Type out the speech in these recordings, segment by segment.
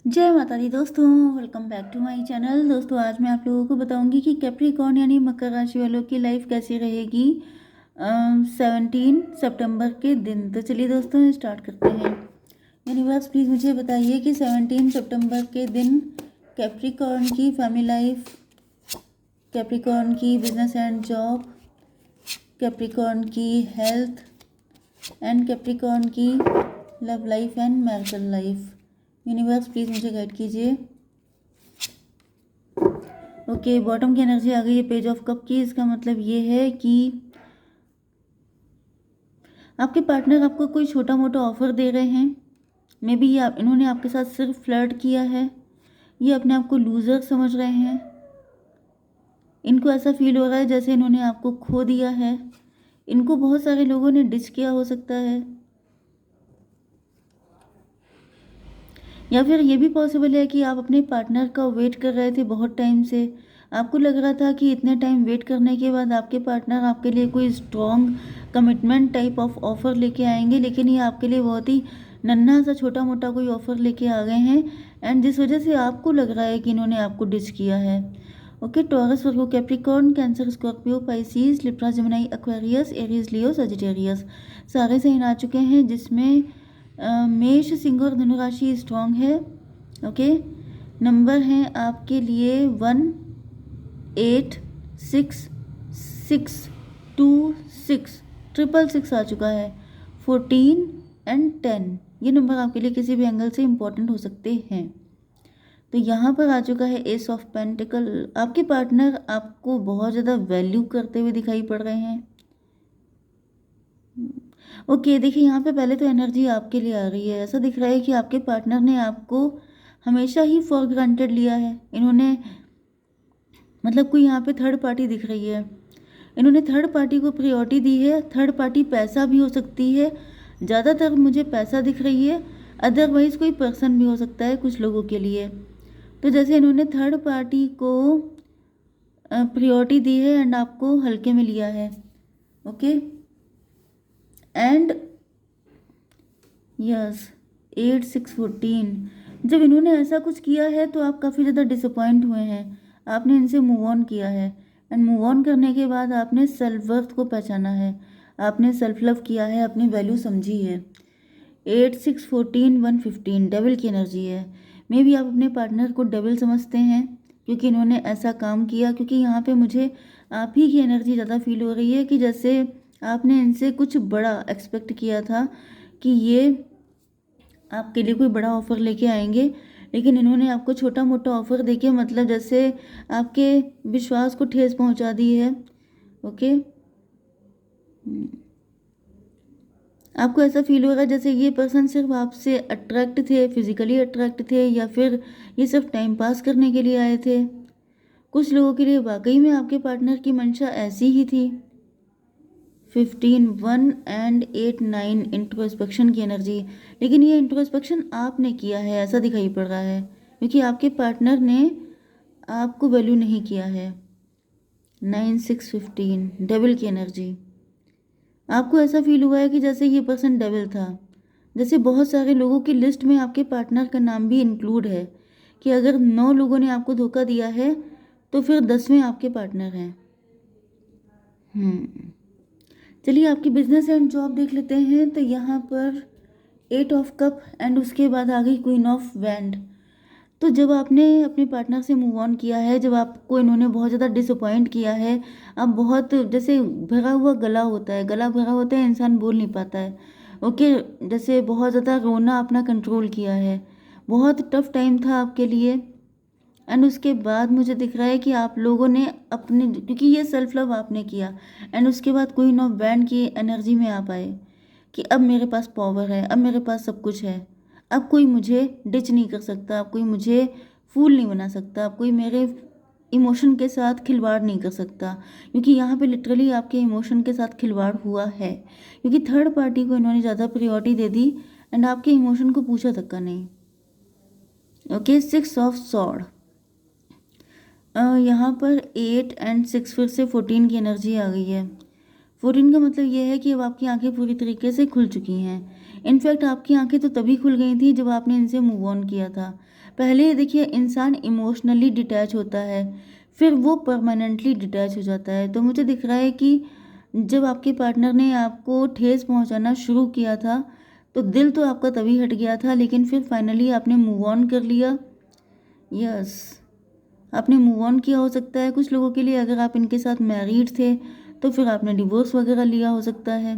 जय माता दी दोस्तों, welcome back to my channel. दोस्तों आज मैं आप लोगों को बताऊंगी कि कैप्रिकॉर्न यानी मकर राशि वालों की लाइफ कैसी रहेगी 17 सितंबर के दिन। तो चलिए दोस्तों स्टार्ट करते हैं। यूनिवर्स प्लीज़ मुझे बताइए कि 17 सितंबर के दिन कैप्रिकॉर्न की फैमिली लाइफ, कैप्रिकॉर्न की बिजनेस एंड जॉब, कैप्रिकॉर्न की हेल्थ एंड कैप्रिकॉर्न की love life and marital life. Universe please मुझे गाइड कीजिए। ओके, बॉटम की एनर्जी आ गई है पेज ऑफ कप की। इसका मतलब ये है कि आपके पार्टनर आपको कोई छोटा मोटा ऑफर दे रहे हैं। मे बी ये इन्होंने आपके साथ सिर्फ फ्लर्ट किया है, ये अपने आप को लूज़र समझ रहे हैं। इनको ऐसा फील हो रहा है जैसे इन्होंने आपको खो दिया है। इनको बहुत सारे लोगों ने डिच किया हो सकता है, या फिर ये भी पॉसिबल है कि आप अपने पार्टनर का वेट कर रहे थे बहुत टाइम से। आपको लग रहा था कि इतने टाइम वेट करने के बाद आपके पार्टनर आपके लिए कोई strong commitment type of offer लेके आएंगे, लेकिन ये आपके लिए बहुत ही नन्हा सा छोटा मोटा कोई ऑफ़र लेके आ गए हैं, एंड जिस वजह से आपको लग रहा है कि इन्होंने आपको डिच किया है। Okay, Taurus, Virgo, Capricorn, Cancer, Scorpio, Pisces, Libra, Gemini, Aquarius, Aries, Leo, Sagittarius सारे साइन आ चुके हैं, जिसमें मेष, सिंह और धनु राशि स्ट्रॉन्ग है। ओके, नंबर हैं आपके लिए 1, 8, 6, 6, 2, 6, 666 आ चुका है। 14 एंड 10 ये नंबर आपके लिए किसी भी एंगल से इम्पोर्टेंट हो सकते हैं। तो यहाँ पर आ चुका है एस ऑफ पेंटिकल। आपके पार्टनर आपको बहुत ज़्यादा वैल्यू करते हुए दिखाई पड़ रहे हैं। ओके, देखिए यहाँ पे पहले तो एनर्जी आपके लिए आ रही है। ऐसा दिख रहा है कि आपके पार्टनर ने आपको हमेशा ही फॉर ग्रांटेड लिया है। इन्होंने मतलब कोई यहाँ पे थर्ड पार्टी दिख रही है, इन्होंने थर्ड पार्टी को प्रायोरिटी दी है। थर्ड पार्टी पैसा भी हो सकती है, ज़्यादातर मुझे पैसा दिख रही है, अदरवाइज़ कोई पर्सन भी हो सकता है कुछ लोगों के लिए। तो जैसे इन्होंने थर्ड पार्टी को प्रायोरिटी दी है एंड आपको हल्के में लिया है। ओके, एंड यस 8, 6, 14 जब इन्होंने ऐसा कुछ किया है तो आप काफ़ी ज़्यादा डिसअपॉइंट हुए हैं। आपने इनसे मूव ऑन किया है, एंड मूव ऑन करने के बाद आपने सेल्फ वर्थ को पहचाना है, आपने सेल्फ लव किया है, अपनी वैल्यू समझी है। 8, 6, 14, 1, 15 डेविल की एनर्जी है। मे बी आप अपने पार्टनर को डेविल समझते हैं क्योंकि इन्होंने ऐसा काम किया, क्योंकि यहाँ पे मुझे आप ही की एनर्जी ज़्यादा फील हो रही है कि जैसे आपने इनसे कुछ बड़ा एक्सपेक्ट किया था कि ये आपके लिए कोई बड़ा ऑफ़र लेके आएंगे, लेकिन इन्होंने आपको छोटा मोटा ऑफ़र देके मतलब जैसे आपके विश्वास को ठेस पहुंचा दी है। ओके, आपको ऐसा फील होगा जैसे ये पर्सन सिर्फ आपसे अट्रैक्ट थे, फिजिकली अट्रैक्ट थे, या फिर ये सिर्फ टाइम पास करने के लिए आए थे। कुछ लोगों के लिए वाकई में आपके पार्टनर की मंशा ऐसी ही थी। 15, 1 एंड 8, 9 इंट्रोस्पेक्शन की एनर्जी, लेकिन ये इंट्रोस्पेक्शन आपने किया है ऐसा दिखाई पड़ रहा है, क्योंकि आपके पार्टनर ने आपको वैल्यू नहीं किया है। 9, 6, 15 डेविल की एनर्जी। आपको ऐसा फील हुआ है कि जैसे ये पर्सन डेविल था, जैसे बहुत सारे लोगों की लिस्ट में आपके पार्टनर का नाम भी इंक्लूड है, कि अगर 9 लोगों ने आपको धोखा दिया है तो फिर 10वें आपके पार्टनर हैं। चलिए आपकी बिजनेस एंड जॉब देख लेते हैं। तो यहाँ पर 8 ऑफ कप एंड उसके बाद आ गई क्वीन ऑफ वैंड। तो जब आपने अपने पार्टनर से मूव ऑन किया है, जब आपको इन्होंने बहुत ज़्यादा डिसअपॉइंट किया है, अब बहुत जैसे भरा हुआ गला होता है, गला भरा होता है, इंसान बोल नहीं पाता है। ओके, जैसे बहुत ज़्यादा रोना अपना कंट्रोल किया है, बहुत टफ टाइम था आपके लिए, एंड उसके बाद मुझे दिख रहा है कि आप लोगों ने अपने, क्योंकि ये सेल्फ लव आपने किया, एंड उसके बाद क्वीन ऑफ वैंड की एनर्जी में आप आए कि अब मेरे पास पावर है, अब मेरे पास सब कुछ है, अब कोई मुझे डिच नहीं कर सकता, अब कोई मुझे फूल नहीं बना सकता, अब कोई मेरे इमोशन के साथ खिलवाड़ नहीं कर सकता, क्योंकि यहाँ पे लिटरली आपके इमोशन के साथ खिलवाड़ हुआ है, क्योंकि थर्ड पार्टी को इन्होंने ज़्यादा प्रायोरिटी दे दी एंड आपके इमोशन को पूछा तक का नहीं। Okay, 6 of sword. यहाँ पर 8 एंड 6 फिर से 14 की एनर्जी आ गई है। 14 का मतलब ये है कि अब आपकी आंखें पूरी तरीके से खुल चुकी हैं। इनफैक्ट आपकी आंखें तो तभी खुल गई थी जब आपने इनसे मूव ऑन किया था। पहले देखिए इंसान इमोशनली डिटैच होता है, फिर वो परमानेंटली डिटैच हो जाता है। तो मुझे दिख रहा है कि जब आपके पार्टनर ने आपको ठेस पहुंचाना शुरू किया था तो दिल तो आपका तभी हट गया था, लेकिन फिर फाइनली आपने मूव ऑन कर लिया। यस, आपने मूव ऑन किया। हो सकता है कुछ लोगों के लिए अगर आप इनके साथ मैरिड थे तो फिर आपने डिवोर्स वगैरह लिया हो सकता है।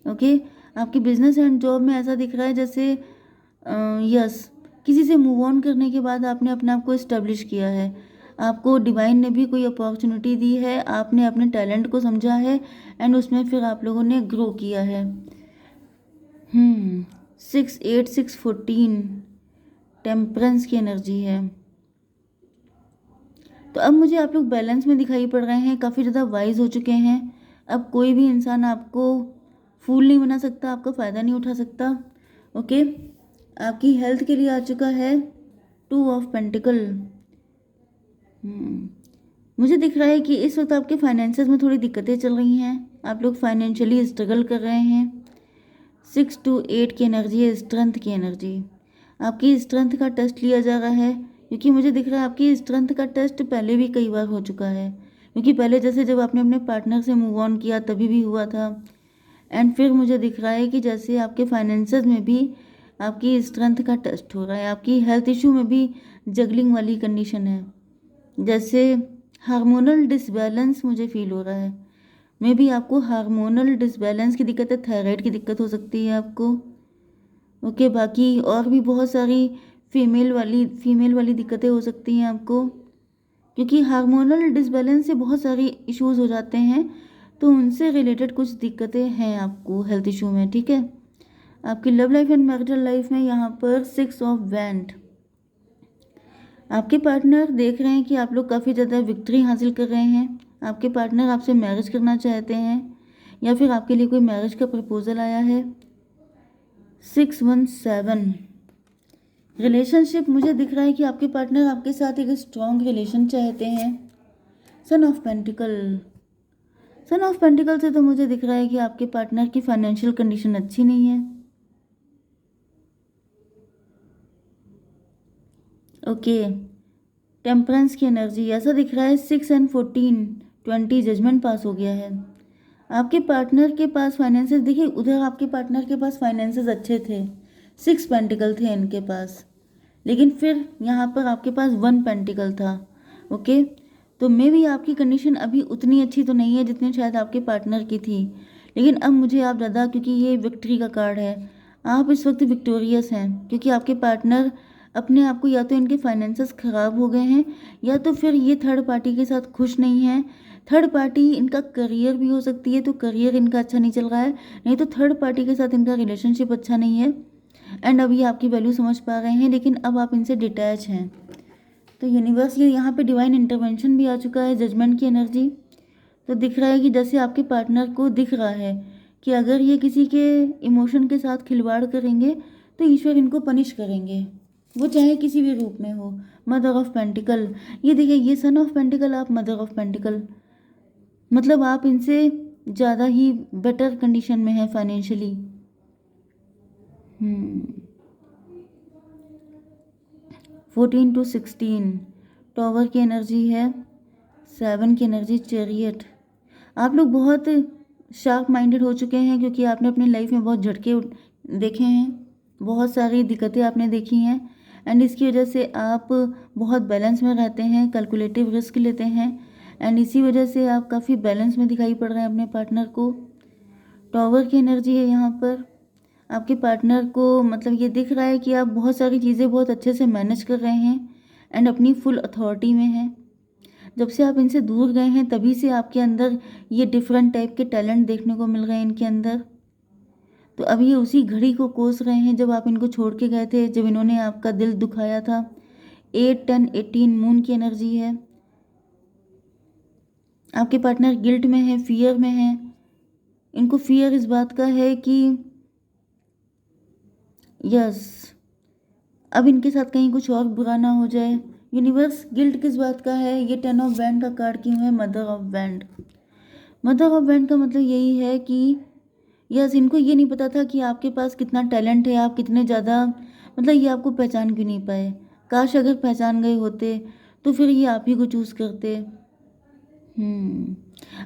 ओके, आपकी बिजनेस एंड जॉब में ऐसा दिख रहा है जैसे यस, किसी से मूव ऑन करने के बाद आपने अपने आप को इस्टेब्लिश किया है। आपको डिवाइन ने भी कोई अपॉर्चुनिटी दी है, आपने अपने टैलेंट को समझा है एंड उसमें फिर आप लोगों ने ग्रो किया है। 6 8 6 14 टेम्परेंस की एनर्जी है। तो अब मुझे आप लोग बैलेंस में दिखाई पड़ रहे हैं, काफ़ी ज़्यादा वाइज हो चुके हैं। अब कोई भी इंसान आपको फूल नहीं बना सकता, आपका फ़ायदा नहीं उठा सकता। ओके, आपकी हेल्थ के लिए आ चुका है 2 ऑफ पेंटिकल। मुझे दिख रहा है कि इस वक्त आपके फाइनेंसेस में थोड़ी दिक्कतें चल रही हैं, आप लोग फाइनेंशियली स्ट्रगल कर रहे हैं। 6 to 8 की एनर्जी है, स्ट्रेंथ की एनर्जी। आपकी स्ट्रेंथ का टेस्ट लिया जा रहा है, क्योंकि मुझे दिख रहा है आपकी स्ट्रेंथ का टेस्ट पहले भी कई बार हो चुका है। क्योंकि पहले जैसे जब आपने अपने पार्टनर से मूव ऑन किया तभी भी हुआ था, एंड फिर मुझे दिख रहा है कि जैसे आपके फाइनेंसेस में भी आपकी स्ट्रेंथ का टेस्ट हो रहा है, आपकी हेल्थ इशू में भी जगलिंग वाली कंडीशन है। जैसे हार्मोनल डिसबैलेंस मुझे फील हो रहा है, मे बी आपको हार्मोनल डिसबैलेंस की दिक्कत है, थायराइड की दिक्कत हो सकती है आपको। ओके, बाकी और भी बहुत सारी फीमेल वाली दिक्कतें हो सकती हैं आपको, क्योंकि हार्मोनल डिसबैलेंस से बहुत सारी इश्यूज हो जाते हैं, तो उनसे रिलेटेड कुछ दिक्कतें हैं आपको हेल्थ इशू में। ठीक है, आपकी love life and marital life में यहाँ पर 6 ऑफ वैंड। आपके पार्टनर देख रहे हैं कि आप लोग काफ़ी ज़्यादा विक्ट्री हासिल कर रहे हैं। आपके पार्टनर आपसे मैरिज करना चाहते हैं या फिर आपके लिए कोई मैरिज का प्रपोजल आया है। 617 रिलेशनशिप, मुझे दिख रहा है कि आपके पार्टनर आपके साथ एक स्ट्रॉन्ग रिलेशन चाहते हैं। सन ऑफ पेंटिकल से तो मुझे दिख रहा है कि आपके पार्टनर की फाइनेंशियल कंडीशन अच्छी नहीं है। ओके, टेम्परेंस की एनर्जी, ऐसा दिख रहा है 6 and 14 20 जजमेंट पास हो गया है। आपके पार्टनर के पास फाइनेंसेस, देखिए उधर आपके पार्टनर के पास फाइनेंसेस अच्छे थे, 6 पेंटिकल थे इनके पास, लेकिन फिर यहाँ पर आपके पास 1 पेंटिकल था। ओके, तो मे भी आपकी कंडीशन अभी उतनी अच्छी तो नहीं है जितनी शायद आपके पार्टनर की थी, लेकिन अब मुझे आप ज़्यादा, क्योंकि ये विक्ट्री का कार्ड है, आप इस वक्त विक्टोरियस हैं, क्योंकि आपके पार्टनर अपने आप को, या तो इनके फाइनेंसेस ख़राब हो गए हैं या तो फिर ये थर्ड पार्टी के साथ खुश नहीं हैं। थर्ड पार्टी इनका करियर भी हो सकती है, तो करियर इनका अच्छा नहीं चल रहा है, नहीं तो थर्ड पार्टी के साथ इनका रिलेशनशिप अच्छा नहीं है, एंड अभी आपकी वैल्यू समझ पा रहे हैं, लेकिन अब आप इनसे डिटैच हैं। तो यूनिवर्स, ये यहाँ पे डिवाइन इंटरवेंशन भी आ चुका है, जजमेंट की एनर्जी। तो दिख रहा है कि जैसे आपके पार्टनर को दिख रहा है कि अगर ये किसी के इमोशन के साथ खिलवाड़ करेंगे तो ईश्वर इनको पनिश करेंगे, वो चाहे किसी भी रूप में हो। मदर ऑफ पेंटिकल, ये देखिए, ये सन ऑफ पेंटिकल, आप मदर ऑफ पेंटिकल, मतलब आप इनसे ज़्यादा ही बेटर कंडीशन में है फाइनेंशियली। 14 to 16 टॉवर की एनर्जी है, 7 की एनर्जी चैरियट। आप लोग बहुत शार्प माइंडेड हो चुके हैं, क्योंकि आपने अपनी लाइफ में बहुत झटके देखे हैं, बहुत सारी दिक्कतें आपने देखी हैं, एंड इसकी वजह से आप बहुत बैलेंस में रहते हैं, कैलकुलेटिव रिस्क लेते हैं, एंड इसी वजह से आप काफ़ी बैलेंस में दिखाई पड़ रहे हैं अपने पार्टनर को। टॉवर की एनर्जी है यहाँ पर। आपके पार्टनर को मतलब ये दिख रहा है कि आप बहुत सारी चीज़ें बहुत अच्छे से मैनेज कर रहे हैं एंड अपनी फुल अथॉरिटी में हैं। जब से आप इनसे दूर गए हैं तभी से आपके अंदर ये डिफरेंट टाइप के टैलेंट देखने को मिल रहे हैं इनके अंदर। तो अब ये उसी घड़ी को कोस रहे हैं जब आप इनको छोड़ के गए थे, जब इन्होंने आपका दिल दुखाया था। 8 10 18 मून की एनर्जी है। आपके पार्टनर गिल्ट में है, फियर में है। इनको फियर इस बात का है कि यस, अब इनके साथ कहीं कुछ और बुरा ना हो जाए। यूनिवर्स, गिल्ट किस बात का है? ये 10 ऑफ वैंड का कार्ड क्यों है? Mother of wand. Mother of wand का मतलब यही है कि यस, इनको ये नहीं पता था कि आपके पास कितना टैलेंट है, आप कितने ज़्यादा, मतलब ये आपको पहचान क्यों नहीं पाए। काश अगर पहचान गए होते तो फिर ये आप ही को चूज़ करते।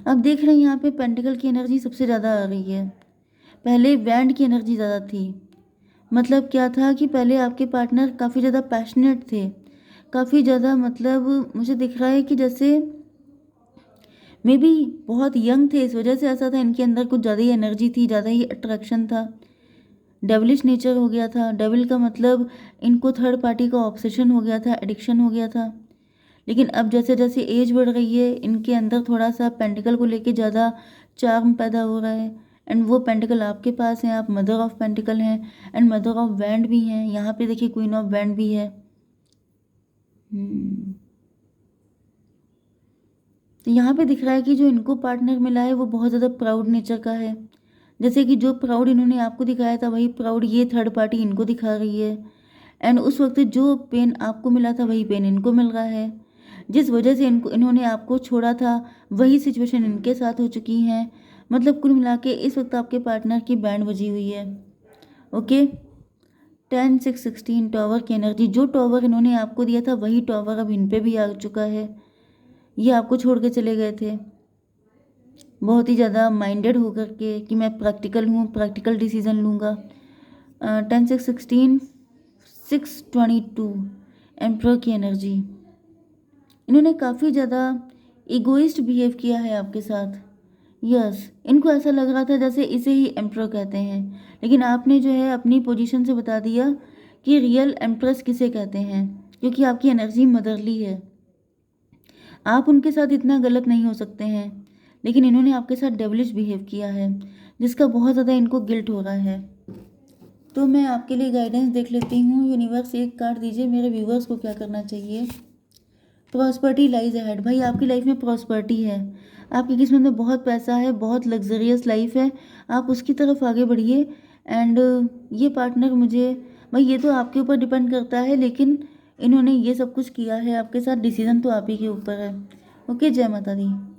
अब देख रहे हैं यहाँ पे पेंटिकल की एनर्जी सबसे ज़्यादा आ रही है। पहले बैंड की एनर्जी ज़्यादा थी। मतलब क्या था कि पहले आपके पार्टनर काफ़ी ज़्यादा पैशनेट थे, काफ़ी ज़्यादा, मतलब मुझे दिख रहा है कि जैसे मे बी बहुत यंग थे, इस वजह से ऐसा था, इनके अंदर कुछ ज़्यादा ही एनर्जी थी, ज़्यादा ही अट्रैक्शन था, डेविलिश नेचर हो गया था। डेविल का मतलब इनको थर्ड पार्टी का ऑब्सेशन हो गया था, एडिक्शन हो गया था। लेकिन अब जैसे जैसे एज बढ़ रही है, इनके अंदर थोड़ा सा पेंटिकल को लेके ज़्यादा चार्म पैदा हो रहा है। एंड वो पेंटिकल आपके पास हैं, आप मदर ऑफ पेंटिकल हैं एंड मदर ऑफ वैंड भी हैं। यहाँ पे देखिए क्वीन ऑफ वैंड भी है। हम्म, तो यहाँ पे दिख रहा है कि जो इनको पार्टनर मिला है वो बहुत ज़्यादा प्राउड नेचर का है। जैसे कि जो प्राउड इन्होंने आपको दिखाया था वही प्राउड ये थर्ड पार्टी इनको दिखा रही है। एंड उस वक्त जो पेन आपको मिला था वही पेन इनको मिल रहा है। जिस वजह से इन्होंने आपको छोड़ा था वही सिचुएशन इनके साथ हो चुकी है। मतलब कुल मिला के इस वक्त आपके पार्टनर की बैंड बजी हुई है। ओके, 10 6 16 टॉवर की एनर्जी, जो टॉवर इन्होंने आपको दिया था वही टॉवर अब इन पे भी आ चुका है। ये आपको छोड़ के चले गए थे बहुत ही ज़्यादा माइंडेड होकर के कि मैं प्रैक्टिकल हूँ, प्रैक्टिकल डिसीजन लूँगा। 10 6 16 6 22 एम्प्रर की एनर्जी, इन्होंने काफ़ी ज़्यादा इगोइस्ट बिहेव किया है आपके साथ। यस, इनको ऐसा लग रहा था जैसे इसे ही एम्प्रर कहते हैं, लेकिन आपने जो है अपनी पोजीशन से बता दिया कि रियल एम्प्रेस किसे कहते हैं, क्योंकि आपकी एनर्जी मदरली है। आप उनके साथ इतना गलत नहीं हो सकते हैं, लेकिन इन्होंने आपके साथ डेविलिश बिहेव किया है जिसका बहुत ज़्यादा इनको गिल्ट हो रहा है। तो मैं आपके लिए गाइडेंस देख लेती हूँ। यूनिवर्स एक कार्ड दीजिए, मेरे व्यूवर्स को क्या करना चाहिए। प्रॉस्पर्टी लाइज अहेड, भाई आपकी लाइफ में प्रॉस्पर्टी है, आपकी किस्मत में बहुत पैसा है, बहुत लग्जरियस लाइफ है, आप उसकी तरफ आगे बढ़िए। एंड ये पार्टनर मुझे, भाई ये तो आपके ऊपर डिपेंड करता है, लेकिन इन्होंने ये सब कुछ किया है आपके साथ, डिसीजन तो आप ही के ऊपर है। ओके, जय माता दी।